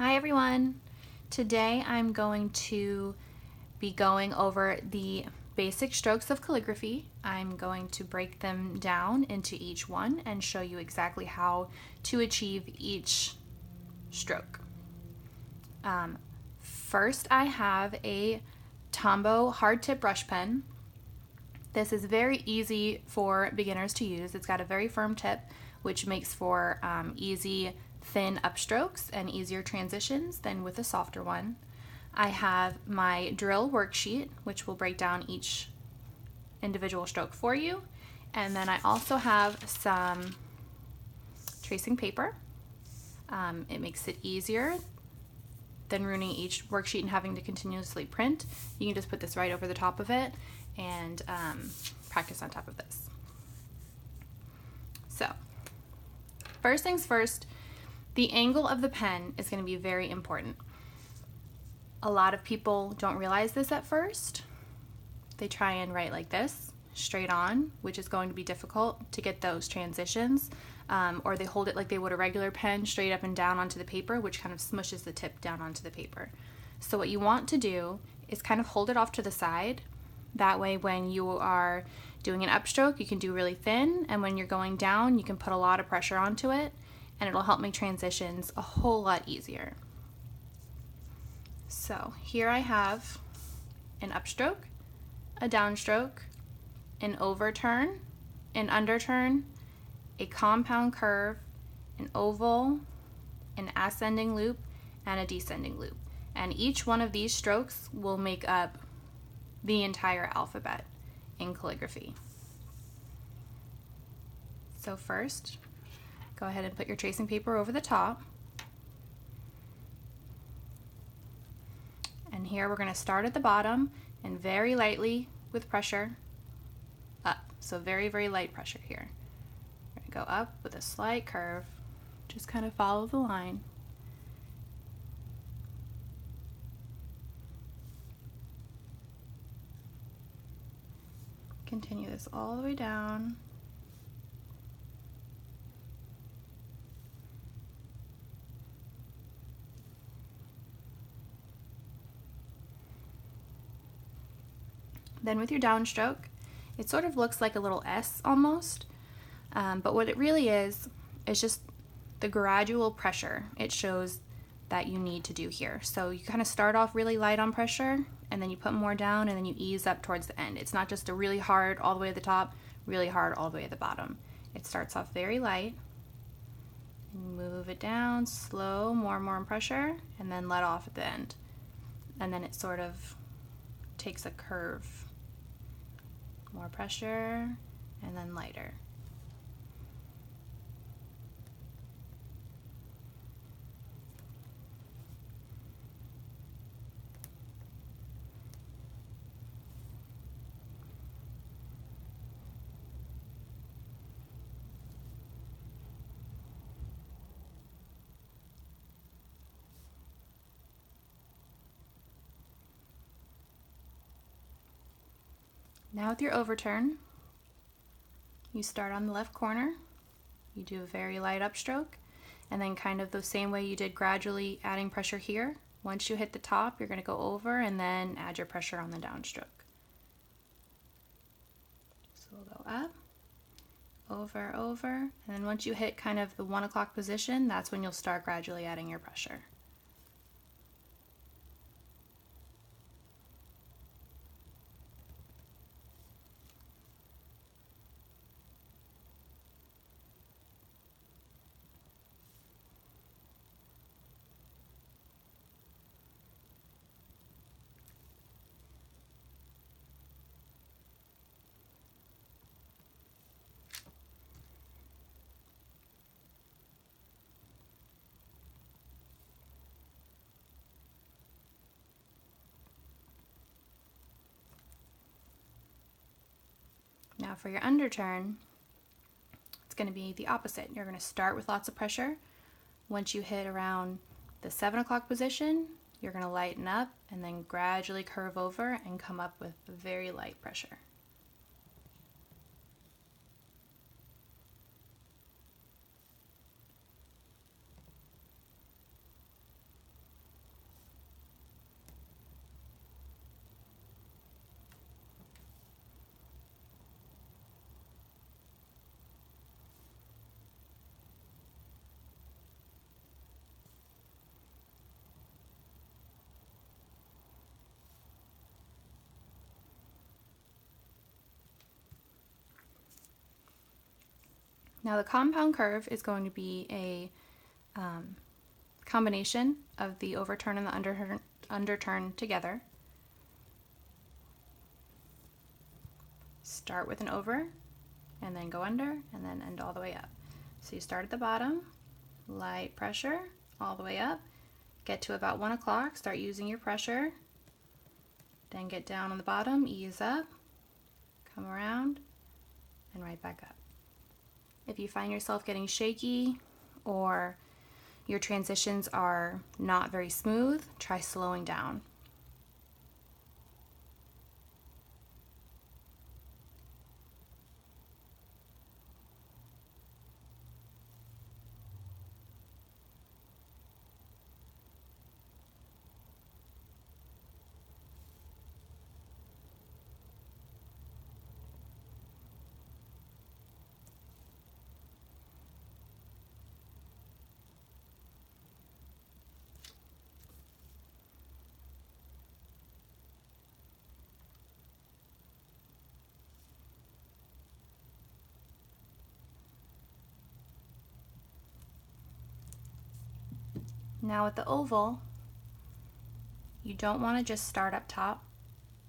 Hi everyone! Today I'm going to be going over the basic strokes of calligraphy. I'm going to break them down into each one and show you exactly how to achieve each stroke. First I have a Tombow hard tip brush pen. This is very easy for beginners to use. It's got a very firm tip, which makes for easy thin upstrokes and easier transitions than with a softer one. I have my drill worksheet, which will break down each individual stroke for you. And then I also have some tracing paper. It makes it easier than ruining each worksheet and having to continuously print. You can just put this right over the top of it and practice on top of this. So, first things first, the angle of the pen is going to be very important. A lot of people don't realize this at first. They try and write like this, straight on, which is going to be difficult to get those transitions, or they hold it like they would a regular pen, straight up and down onto the paper, which kind of smushes the tip down onto the paper. So what you want to do is kind of hold it off to the side. That way when you are doing an upstroke, you can do really thin, and when you're going down, you can put a lot of pressure onto it, and it'll help make transitions a whole lot easier. So here I have an upstroke, a downstroke, an overturn, an underturn, a compound curve, an oval, an ascending loop, and a descending loop. And each one of these strokes will make up the entire alphabet in calligraphy. So first, go ahead and put your tracing paper over the top. And here we're going to start at the bottom and very lightly with pressure up. So very, very light pressure here. We're going to go up with a slight curve. Just kind of follow the line. Continue this all the way down. Then with your downstroke, it sort of looks like a little S almost, but what it really is just the gradual pressure it shows that you need to do here. So you kind of start off really light on pressure, and then you put more down, and then you ease up towards the end. It's not just a really hard all the way at the top, really hard all the way at the bottom. It starts off very light, move it down, slow, more and more pressure, and then let off at the end. And then it sort of takes a curve. More pressure, and then lighter. Now with your overturn, you start on the left corner, you do a very light upstroke, and then kind of the same way you did gradually adding pressure here. Once you hit the top, you're going to go over and then add your pressure on the downstroke. So we'll go up, over, over, and then once you hit kind of the 1 o'clock position, that's when you'll start gradually adding your pressure. Now for your underturn, it's going to be the opposite. You're going to start with lots of pressure. Once you hit around the 7 o'clock position, you're going to lighten up and then gradually curve over and come up with very light pressure. Now the compound curve is going to be a combination of the overturn and the underturn together. Start with an over and then go under and then end all the way up. So you start at the bottom, light pressure all the way up, get to about 1 o'clock, start using your pressure, then get down on the bottom, ease up, come around, and right back up. If you find yourself getting shaky or your transitions are not very smooth, try slowing down. Now with the oval, you don't want to just start up top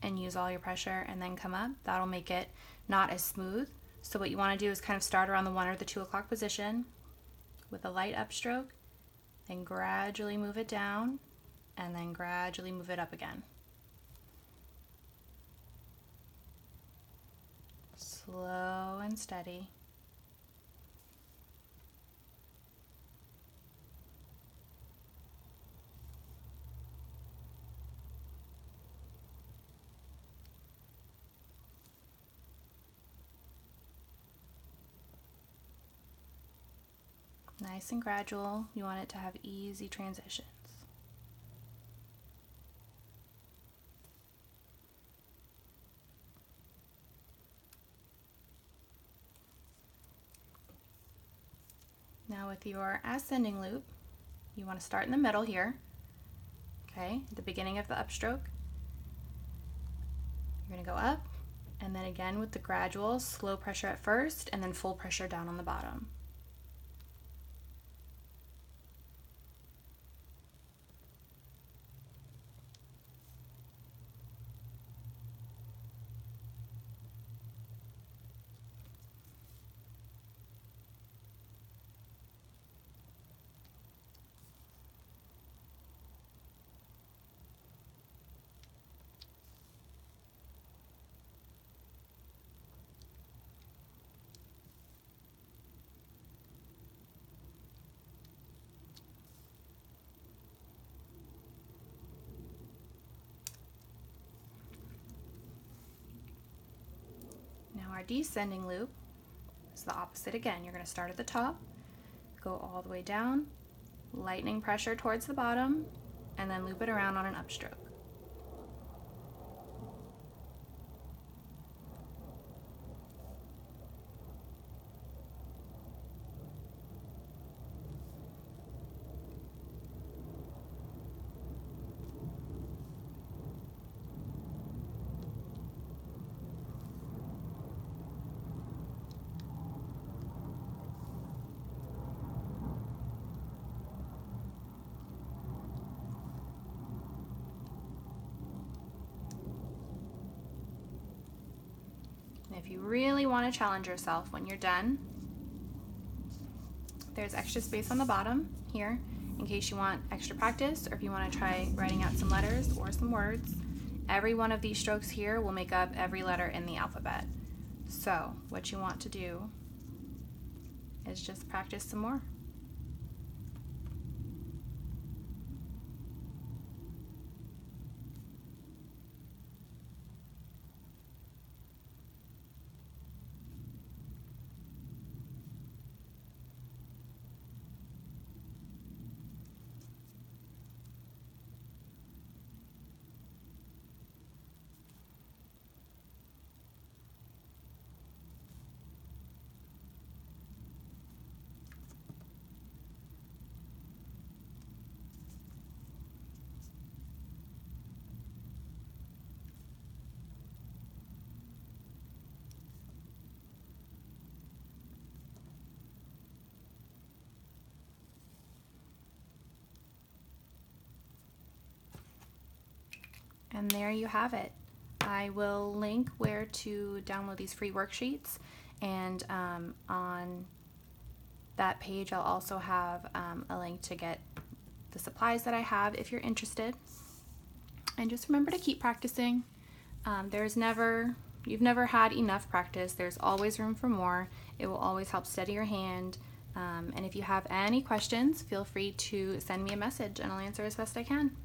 and use all your pressure and then come up. That'll make it not as smooth. So what you want to do is kind of start around the 1 or the 2 o'clock position with a light upstroke, then gradually move it down, and then gradually move it up again. Slow and steady. Nice and gradual. You want it to have easy transitions. Now with your ascending loop, you want to start in the middle here, okay, at the beginning of the upstroke. You're going to go up, and then again with the gradual, slow pressure at first, and then full pressure down on the bottom. Now our descending loop is the opposite again. You're going to start at the top, go all the way down, lightening pressure towards the bottom, and then loop it around on an upstroke. If you really want to challenge yourself when you're done, there's extra space on the bottom here in case you want extra practice or if you want to try writing out some letters or some words. Every one of these strokes here will make up every letter in the alphabet. So what you want to do is just practice some more. And there you have it. I will link where to download these free worksheets, and on that page I'll also have a link to get the supplies that I have if you're interested. And just remember to keep practicing. You've never had enough practice. There's always room for more. It will always help steady your hand. And if you have any questions, feel free to send me a message and I'll answer as best I can.